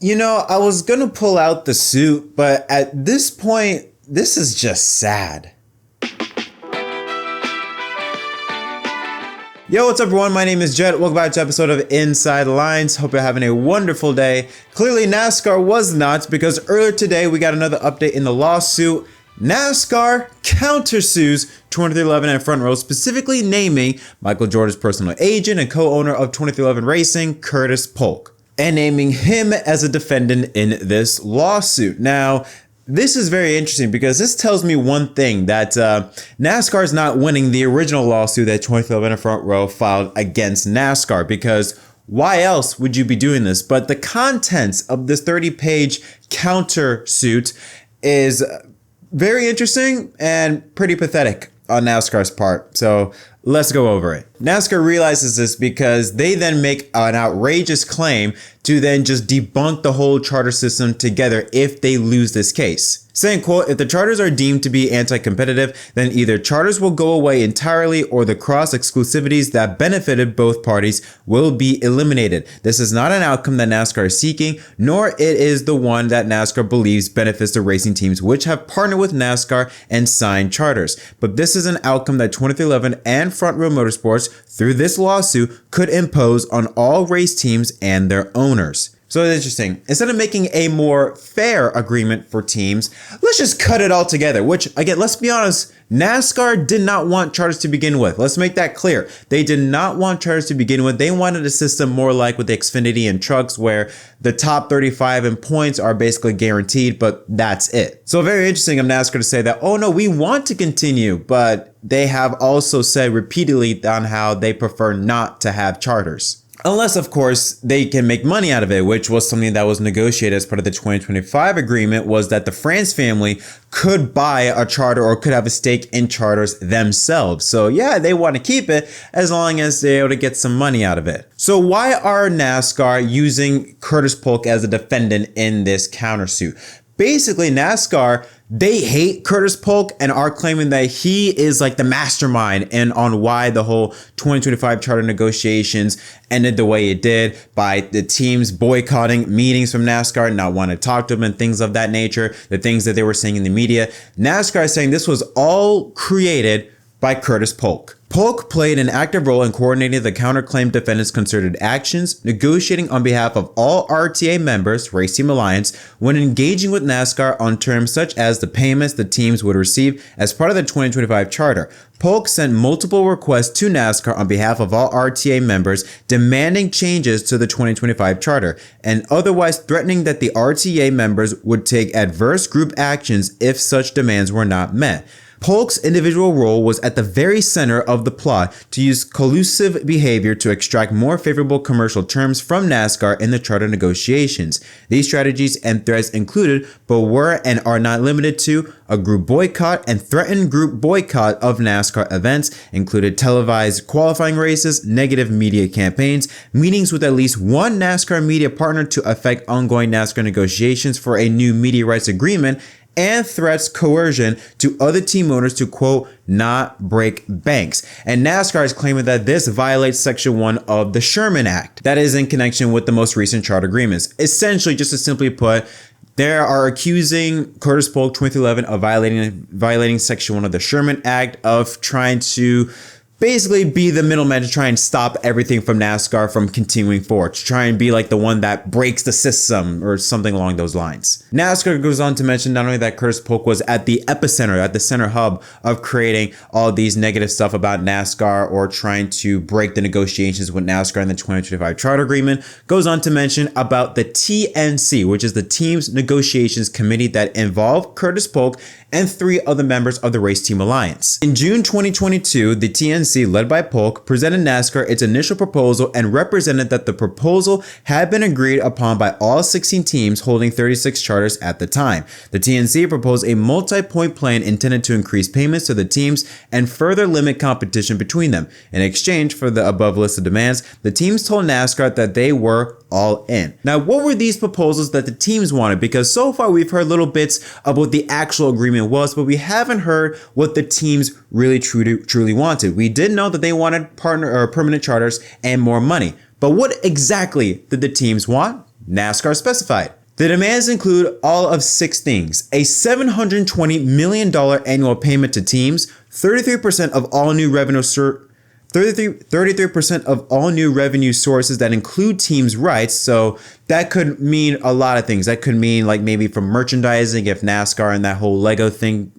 You know, I was gonna pull out the suit, but at this point, this is just sad. Yo, what's up everyone? My name is Jet. Welcome back to an episode of Inside the Lines. Hope you're having a wonderful day. Clearly NASCAR was not, because earlier today we got another update in the lawsuit. NASCAR countersues 23XI and Front Row, specifically naming Michael Jordan's personal agent and co-owner of 23XI Racing, Curtis Polk, and naming him as a defendant in this lawsuit. Now, this is very interesting because this tells me one thing, that NASCAR is not winning the original lawsuit that 23XI and Front Row filed against NASCAR, because why else would you be doing this? But the contents of this 30-page countersuit is very interesting and pretty pathetic on NASCAR's part. So let's go over it. NASCAR realizes this because they then make an outrageous claim to then just debunk the whole charter system together if they lose this case. Saying, quote, if the charters are deemed to be anti-competitive, then either charters will go away entirely or the cross-exclusivities that benefited both parties will be eliminated. This is not an outcome that NASCAR is seeking, nor it is the one that NASCAR believes benefits the racing teams which have partnered with NASCAR and signed charters. But this is an outcome that 23XI and Front Row Motorsports, through this lawsuit, could impose on all race teams and their owners. So it's interesting. Instead of making a more fair agreement for teams, let's just cut it all together, which, again, let's be honest, NASCAR did not want charters to begin with. Let's make that clear. They did not want charters to begin with. They wanted a system more like with the Xfinity and trucks, where the top 35 in points are basically guaranteed, but that's it. So very interesting of NASCAR to say that, oh no, we want to continue, but they have also said repeatedly on how they prefer not to have charters. Unless, of course, they can make money out of it, which was something that was negotiated as part of the 2025 agreement, was that the France family could buy a charter or could have a stake in charters themselves. So yeah, they want to keep it as long as they're able to get some money out of it. So why are NASCAR using Curtis Polk as a defendant in this countersuit? Basically, NASCAR, they hate Curtis Polk and are claiming that he is like the mastermind and on why the whole 2025 charter negotiations ended the way it did, by the teams boycotting meetings from NASCAR, not wanting to talk to them and things of that nature, the things that they were saying in the media. NASCAR is saying this was all created by Curtis Polk. Polk played an active role in coordinating the counterclaim defendants' concerted actions, negotiating on behalf of all RTA members, Race Team Alliance, when engaging with NASCAR on terms such as the payments the teams would receive as part of the 2025 charter. Polk sent multiple requests to NASCAR on behalf of all RTA members demanding changes to the 2025 charter, and otherwise threatening that the RTA members would take adverse group actions if such demands were not met. Polk's individual role was at the very center of the plot to use collusive behavior to extract more favorable commercial terms from NASCAR in the charter negotiations. These strategies and threats included, but were and are not limited to, a group boycott and threatened group boycott of NASCAR events, included televised qualifying races, negative media campaigns, meetings with at least one NASCAR media partner to affect ongoing NASCAR negotiations for a new media rights agreement, and threats coercion to other team owners to, quote, not break banks. And NASCAR is claiming that this violates Section 1 of the Sherman Act. That is in connection with the most recent charter agreements. Essentially, just to simply put, they are accusing Curtis Polk, 23XI, of violating Section 1 of the Sherman Act, of trying to basically be the middleman to try and stop everything from NASCAR from continuing forward, to try and be like the one that breaks the system or something along those lines. NASCAR goes on to mention not only that Curtis Polk was at the epicenter, at the center hub of creating all these negative stuff about NASCAR or trying to break the negotiations with NASCAR in the 2025 charter agreement, goes on to mention about the TNC, which is the Teams Negotiations Committee that involved Curtis Polk and 3 other members of the Race Team Alliance. In June 2022, the TNC, led by Polk, presented NASCAR its initial proposal and represented that the proposal had been agreed upon by all 16 teams holding 36 charters at the time. The TNC proposed a multi-point plan intended to increase payments to the teams and further limit competition between them. In exchange for the above list of demands, the teams told NASCAR that they were all in. Now, what were these proposals that the teams wanted? Because so far we've heard little bits of what the actual agreement was, but we haven't heard what the teams really truly wanted. We did know that they wanted partner or permanent charters and more money. But what exactly did the teams want? NASCAR specified. The demands include all of 6 things: a $720 million annual payment to teams, 33% of all new revenue 33% of all new revenue sources that include teams' rights. So that could mean a lot of things. That could mean like maybe from merchandising, if NASCAR and that whole Lego thing,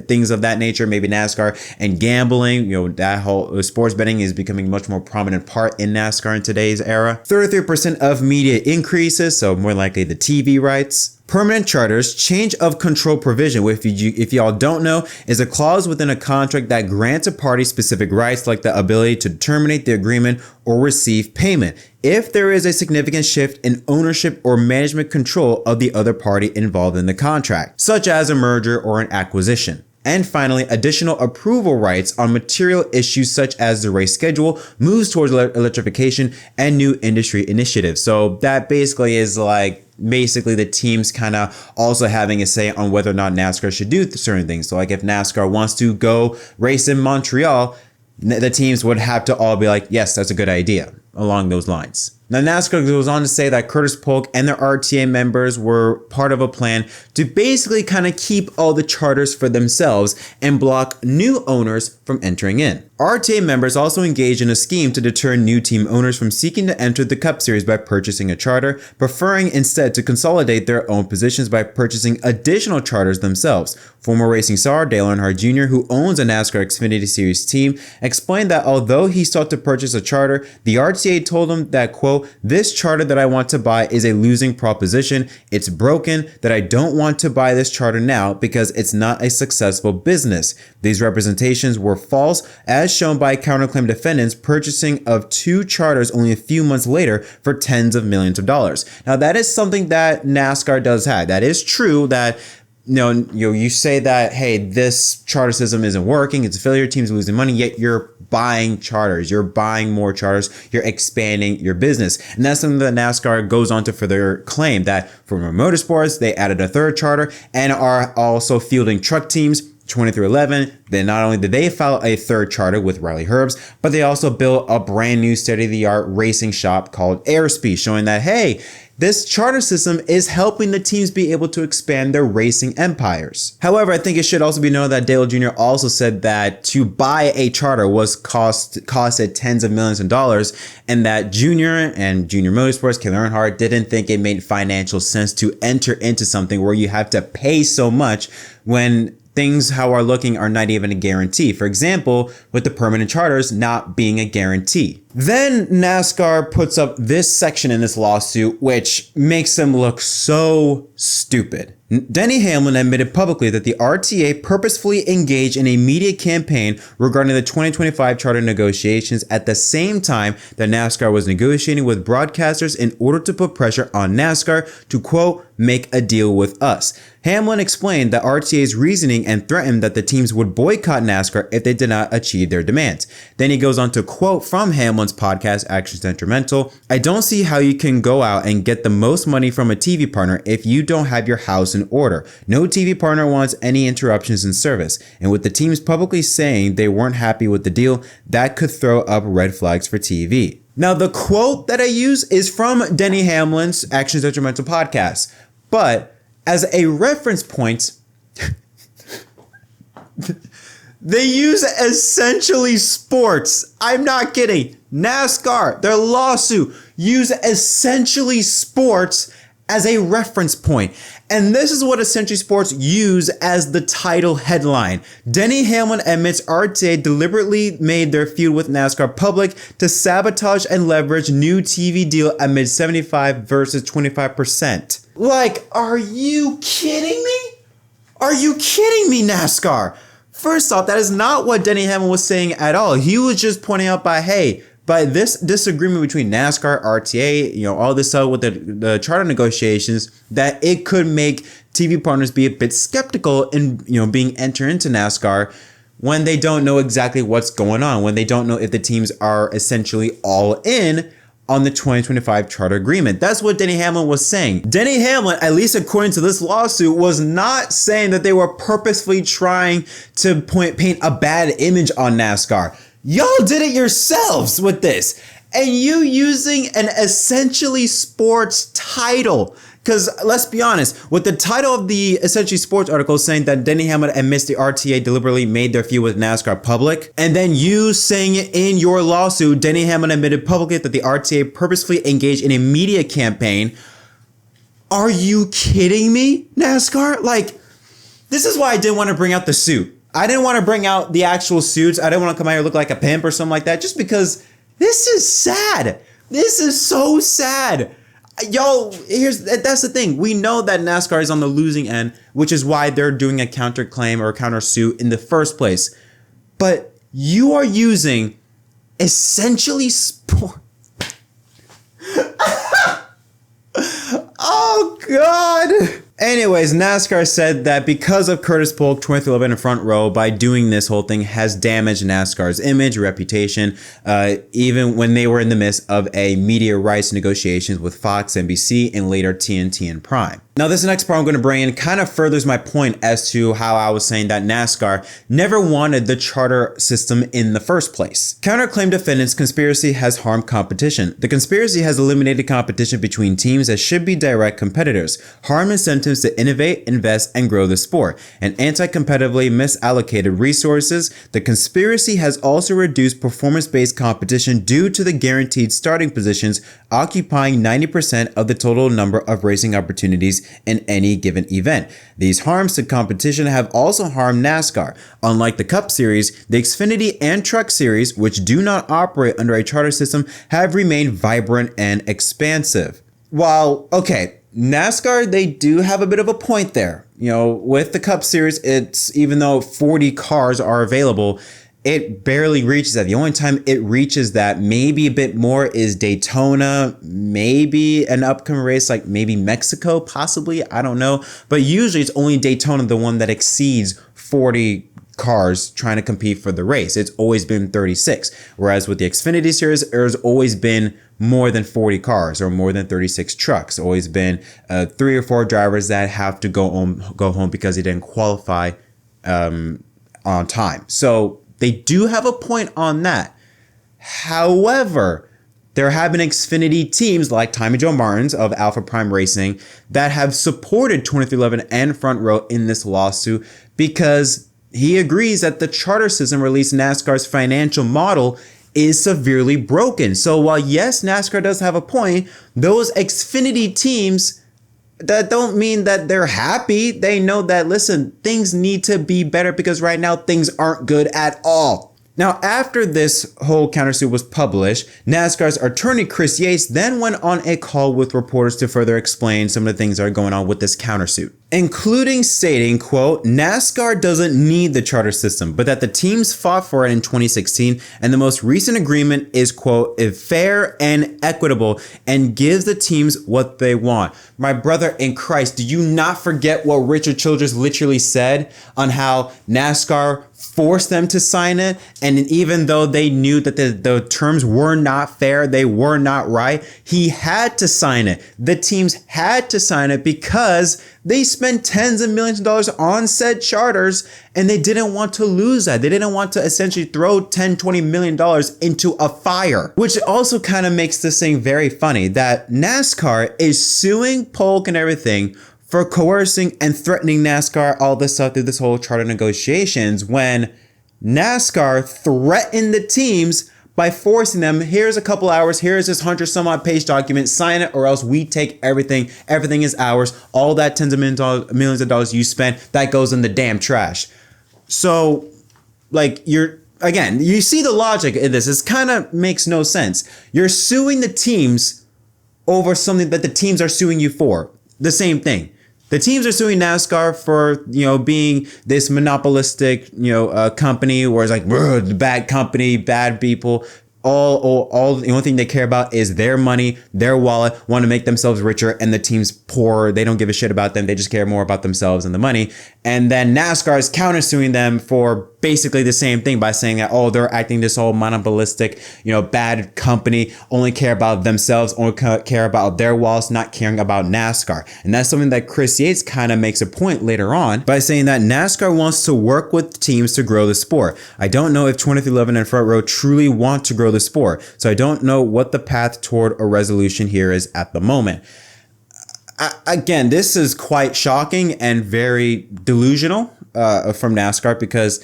things of that nature, maybe NASCAR and gambling, that whole sports betting is becoming much more prominent part in NASCAR in today's era. 33% of media increases, so more likely the TV rights. Permanent charters, change of control provision, which if y'all don't know, is a clause within a contract that grants a party specific rights like the ability to terminate the agreement or receive payment if there is a significant shift in ownership or management control of the other party involved in the contract, such as a merger or an acquisition. And finally, additional approval rights on material issues such as the race schedule, moves towards electrification, and new industry initiatives. So that basically is like the teams kind of also having a say on whether or not NASCAR should do certain things. So like if NASCAR wants to go race in Montreal, the teams would have to all be like, yes, that's a good idea, along those lines. Now, NASCAR goes on to say that Curtis Polk and their RTA members were part of a plan to basically kind of keep all the charters for themselves and block new owners from entering in. RTA members also engaged in a scheme to deter new team owners from seeking to enter the Cup Series by purchasing a charter, preferring instead to consolidate their own positions by purchasing additional charters themselves. Former racing star Dale Earnhardt Jr., who owns a NASCAR Xfinity Series team, explained that although he sought to purchase a charter, the RTA told him that, quote, "This charter that I want to buy is a losing proposition. It's broken, that I don't want to buy this charter now because it's not a successful business." These representations were false, as shown by counterclaim defendants purchasing of 2 charters only a few months later for tens of millions of dollars. Now, that is something that NASCAR does have. That is true that you say that, hey, this charter system isn't working, it's affiliate teams losing money, yet you're buying charters, you're buying more charters, you're expanding your business. And that's something that NASCAR goes on to further claim that for Motorsports, they added a 3rd charter and are also fielding truck teams 20 through 11. Then not only did they file a 3rd charter with Riley Herbst, but they also built a brand new state-of-the-art racing shop called Airspeed, showing that, hey, this charter system is helping the teams be able to expand their racing empires. However, I think it should also be known that Dale Jr. also said that to buy a charter was costed tens of millions of dollars, and that Junior and Junior Motorsports, Dale Earnhardt, didn't think it made financial sense to enter into something where you have to pay so much when things how are looking are not even a guarantee. For example, with the permanent charters not being a guarantee. Then NASCAR puts up this section in this lawsuit, which makes them look so stupid. Denny Hamlin admitted publicly that the RTA purposefully engaged in a media campaign regarding the 2025 charter negotiations at the same time that NASCAR was negotiating with broadcasters in order to put pressure on NASCAR to, quote, "make a deal with us." Hamlin explained that RTA's reasoning and threatened that the teams would boycott NASCAR if they did not achieve their demands. Then he goes on to quote from Hamlin's podcast, Accidental, "I don't see how you can go out and get the most money from a TV partner if you don't have your house in order. No TV partner wants any interruptions in service. And with the teams publicly saying they weren't happy with the deal, that could throw up red flags for TV." Now, the quote that I use is from Denny Hamlin's Actions Detrimental podcast, but as a reference point, they use Essentially Sports. I'm not kidding. NASCAR, their lawsuit, use Essentially Sports as a reference point. And this is what Essentially Sports use as the title headline. Denny Hamlin admits RTA deliberately made their feud with NASCAR public to sabotage and leverage new TV deal amid 75 versus 25%. Like, are you kidding me? Are you kidding me, NASCAR? First off, that is not what Denny Hamlin was saying at all. He was just pointing out by this disagreement between NASCAR, RTA, all this stuff with the charter negotiations, that it could make TV partners be a bit skeptical in, being entered into NASCAR when they don't know exactly what's going on, when they don't know if the teams are essentially all in on the 2025 charter agreement. That's what Denny Hamlin was saying. Denny Hamlin, at least according to this lawsuit, was not saying that they were purposefully trying to paint a bad image on NASCAR. Y'all did it yourselves with this. And you using an essentially sports title. Because let's be honest, with the title of the Essentially Sports article saying that Denny Hamlin admits the RTA deliberately made their feud with NASCAR public, and then you saying in your lawsuit, Denny Hamlin admitted publicly that the RTA purposefully engaged in a media campaign. Are you kidding me, NASCAR? Like, this is why I didn't want to bring out the suit. I didn't want to bring out the actual suits. I didn't want to come out here and look like a pimp or something like that, just because this is sad. This is so sad. Yo, that's the thing. We know that NASCAR is on the losing end, which is why they're doing a counterclaim or a countersuit in the first place. But you are using essentially sport. Oh, God. Anyways, NASCAR said that because of Curtis Polk, 23XI in Front Row, by doing this whole thing has damaged NASCAR's image, reputation, even when they were in the midst of a media rights negotiations with Fox, NBC, and later TNT and Prime. Now, this next part I'm going to bring in kind of furthers my point as to how I was saying that NASCAR never wanted the charter system in the first place. Counterclaim defendants' conspiracy has harmed competition. The conspiracy has eliminated competition between teams that should be direct competitors, harmed incentives to innovate, invest, and grow the sport, and anti-competitively misallocated resources. The conspiracy has also reduced performance-based competition due to the guaranteed starting positions occupying 90% of the total number of racing opportunities in any given event. These harms to competition have also harmed NASCAR. Unlike the Cup Series, the Xfinity and Truck Series, which do not operate under a charter system, have remained vibrant and expansive. While, okay, NASCAR, they do have a bit of a point there. You know, with the Cup Series, it's, even though 40 cars are available, it barely reaches that. The only time it reaches that, maybe a bit more, is Daytona, maybe an upcoming race like maybe Mexico, possibly, I don't know. But usually it's only Daytona, the one that exceeds 40 cars trying to compete for the race. It's always been 36. Whereas with the Xfinity Series, there's always been more than 40 cars or more than 36 trucks. Always been 3 or 4 drivers that have to go home because they didn't qualify on time. So they do have a point on that. However, there have been Xfinity teams like Tommy Joe Martins of Alpha Prime Racing that have supported 23XI and Front Row in this lawsuit because he agrees that the charter system released NASCAR's financial model is severely broken. So while yes, NASCAR does have a point, those Xfinity teams, that don't mean that they're happy. They know that, listen, things need to be better because right now things aren't good at all. Now, after this whole countersuit was published, NASCAR's attorney Chris Yates then went on a call with reporters to further explain some of the things that are going on with this countersuit, including stating, quote, NASCAR doesn't need the charter system, but that the teams fought for it in 2016, and the most recent agreement is, quote, fair and equitable and gives the teams what they want. My brother in Christ, do you not forget what Richard Childress literally said on how NASCAR forced them to sign it, and even though they knew that the terms were not fair, they were not right, he had to sign it. The teams had to sign it because they spent tens of millions of dollars on said charters, and they didn't want to lose that. They didn't want to essentially throw $10-20 million into a fire, which also kind of makes this thing very funny that NASCAR is suing Polk and everything for coercing and threatening NASCAR, all this stuff through this whole charter negotiations, when NASCAR threatened the teams by forcing them, here's a couple hours, here's this 100-some-odd page document, sign it or else we take everything. Everything is ours. All that tens of millions of dollars you spent, that goes in the damn trash. So, like, again, you see the logic in this. This kind of makes no sense. You're suing the teams over something that the teams are suing you for. The same thing. The teams are suing NASCAR for, being this monopolistic, company where it's like, bad company, bad people. All the only thing they care about is their money, their wallet, want to make themselves richer, and the team's poor. They don't give a shit about them. They just care more about themselves and the money. And then NASCAR is countersuing them for basically the same thing by saying that, they're acting this whole monopolistic, bad company, only care about themselves, only care about their wallets, not caring about NASCAR. And that's something that Chris Yates kind of makes a point later on by saying that NASCAR wants to work with teams to grow the sport. I don't know if 23XI and Front Row truly want to grow the sport. So I don't know what the path toward a resolution here is at the moment. Again, this is quite shocking and very delusional from NASCAR, because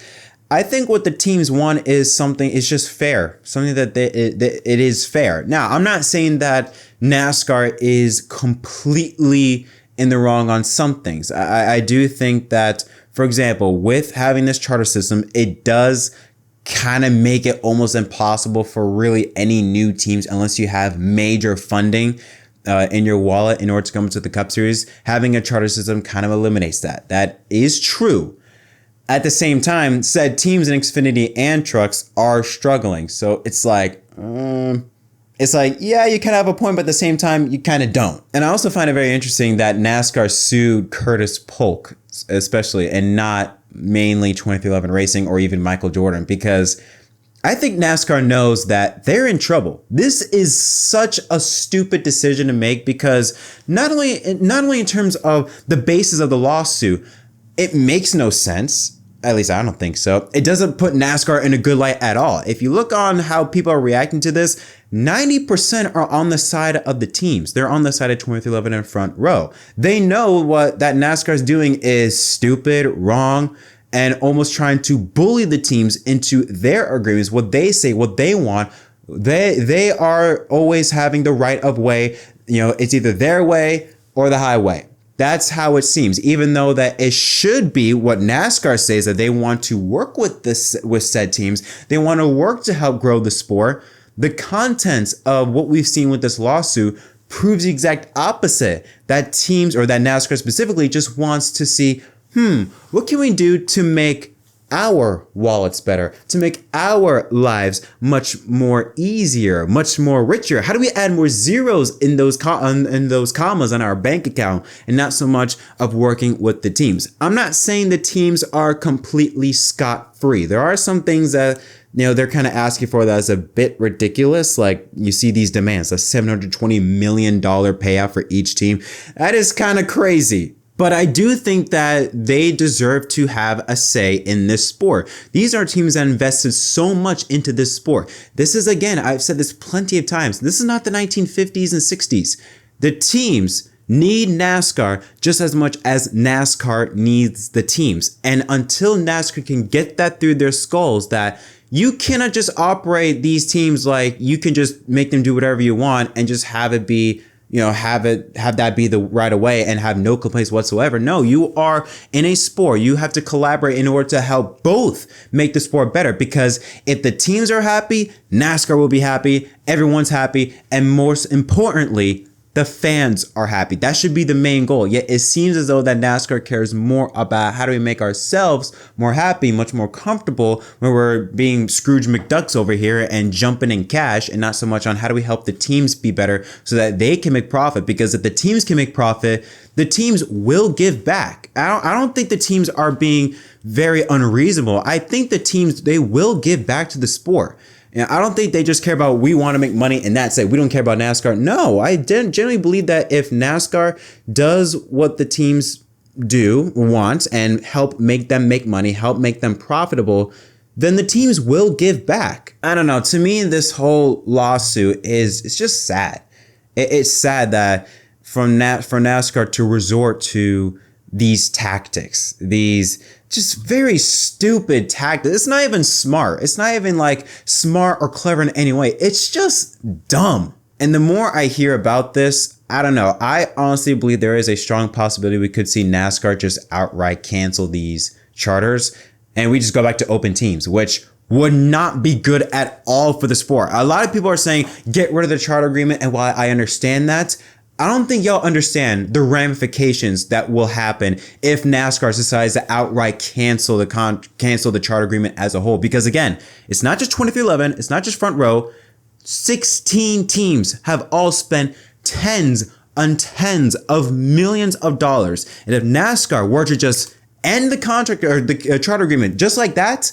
I think what the teams want is something is just fair, something that it is fair. Now, I'm not saying that NASCAR is completely in the wrong on some things. I do think that, for example, with having this charter system, it does kind of make it almost impossible for really any new teams, unless you have major funding in your wallet in order to come into the Cup Series. Having a charter system kind of eliminates that. That is true. At the same time, said teams in Xfinity and trucks are struggling. So it's like, yeah, you kind of have a point, but at the same time, you kind of don't. And I also find it very interesting that NASCAR sued Curtis Polk, especially, and not mainly 23XI Racing or even Michael Jordan, because I think NASCAR knows that they're in trouble. This is such a stupid decision to make, because not only in terms of the basis of the lawsuit, it makes no sense. At least I don't think so. It doesn't put NASCAR in a good light at all. If you look on how people are reacting to this, 90% are on the side of the teams. They're on the side of 23XI in front row. They know that NASCAR is doing is stupid, wrong, and almost trying to bully the teams into their agreements, what they say, what they want. They are always having the right of way. You know, it's either their way or the highway. That's how it seems, even though that it should be what NASCAR says, that they want to work with said teams. They want to work to help grow the sport. The contents of what we've seen with this lawsuit proves the exact opposite. That teams, or that NASCAR specifically, just wants to see, what can we do to make our wallets better, to make our lives much more easier, much more richer? How do we add more zeros in those commas on our bank account, and not so much of working with the teams? I'm not saying the teams are completely scot-free. There are some things that, you know, they're kind of asking for that is a bit ridiculous. Like, you see these demands, a $720 million payout for each team. That is kind of crazy. But I do think that they deserve to have a say in this sport. These are teams that invested so much into this sport. This is, again, I've said this plenty of times, this is not the 1950s and 60s. The teams need NASCAR just as much as NASCAR needs the teams. And until NASCAR can get that through their skulls, that you cannot just operate these teams like you can just make them do whatever you want and just have it be, you know, have that be the right away and have no complaints whatsoever. No, you are in a sport. You have to collaborate in order to help both make the sport better, because if the teams are happy, NASCAR will be happy, everyone's happy, and most importantly, the fans are happy. That should be the main goal. Yet it seems as though that NASCAR cares more about how do we make ourselves more happy, much more comfortable, when we're being Scrooge McDucks over here and jumping in cash, and not so much on how do we help the teams be better so that they can make profit. Because if the teams can make profit, the teams will give back. I don't think the teams are being very unreasonable. I think the teams, they will give back to the sport. And I don't think they just care about, we want to make money and that's it. We don't care about NASCAR. No, I generally believe that if NASCAR does what the teams want and help make them make money, help make them profitable, then the teams will give back. I don't know. To me, this whole lawsuit it's just sad. It's sad that for NASCAR to resort to these tactics, these just very stupid tactics. It's not even smart. It's not even like smart or clever in any way. It's just dumb. And the more I hear about this, I don't know. I honestly believe there is a strong possibility we could see NASCAR just outright cancel these charters and we just go back to open teams, which would not be good at all for the sport. A lot of people are saying get rid of the charter agreement, and while I understand that, I don't think y'all understand the ramifications that will happen if NASCAR decides to outright cancel the charter agreement as a whole. Because again, it's not just 23XI, it's not just front row. 16 teams have all spent tens and tens of millions of dollars. And if NASCAR were to just end the contract or the charter agreement just like that,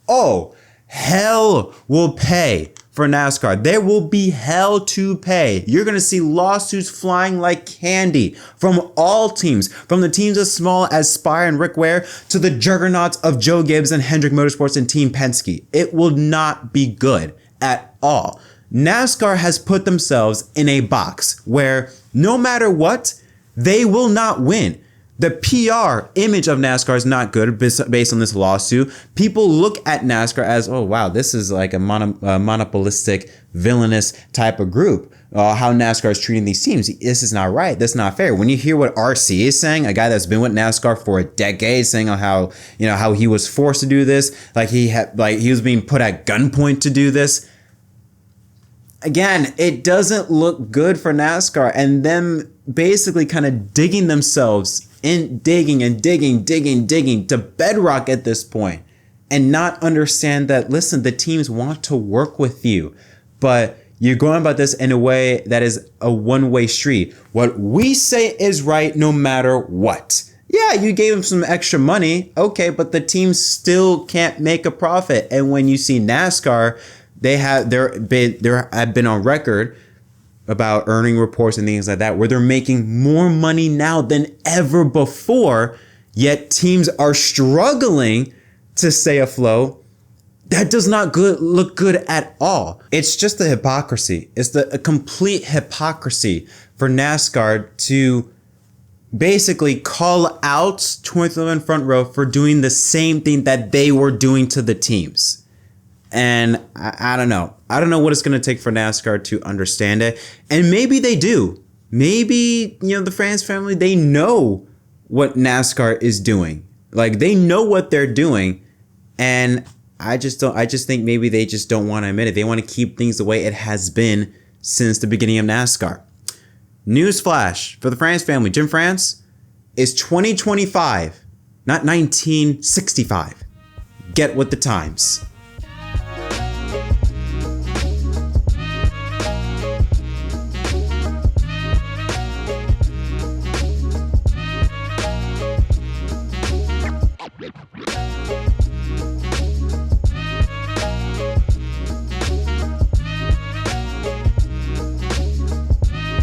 oh, hell will pay for NASCAR. There will be hell to pay. You're going to see lawsuits flying like candy from all teams, from the teams as small as Spire and Rick Ware to the juggernauts of Joe Gibbs and Hendrick Motorsports and Team Penske. It will not be good. at all. NASCAR has put themselves in a box where no matter what, they will not win. The PR image of NASCAR is not good based on this lawsuit. People look at NASCAR as, oh, wow, this is like a monopolistic, villainous type of group. How NASCAR is treating these teams. This is not right. That's not fair. When you hear what RC is saying, a guy that's been with NASCAR for a decade, saying how he was forced to do this, he was being put at gunpoint to do this. Again, it doesn't look good for NASCAR, and them basically kind of digging themselves in, digging to bedrock at this point, and not understand that, listen, the teams want to work with you, but you're going about this in a way that is a one-way street. What we say is right no matter what. Yeah, you gave them some extra money, okay, but the team still can't make a profit. And when you see NASCAR, they have been on record about earning reports and things like that, where they're making more money now than ever before, yet teams are struggling to stay afloat. That does not look good at all. It's just the hypocrisy. It's a complete hypocrisy for NASCAR to basically call out 2011 Front Row for doing the same thing that they were doing to the teams. And I don't know. I don't know what it's going to take for NASCAR to understand it. And maybe they do. Maybe, the France family, they know what NASCAR is doing. They know what they're doing. And I just think maybe they just don't want to admit it. They want to keep things the way it has been since the beginning of NASCAR. Newsflash for the France family. Jim France is 2025, not 1965. Get with the times.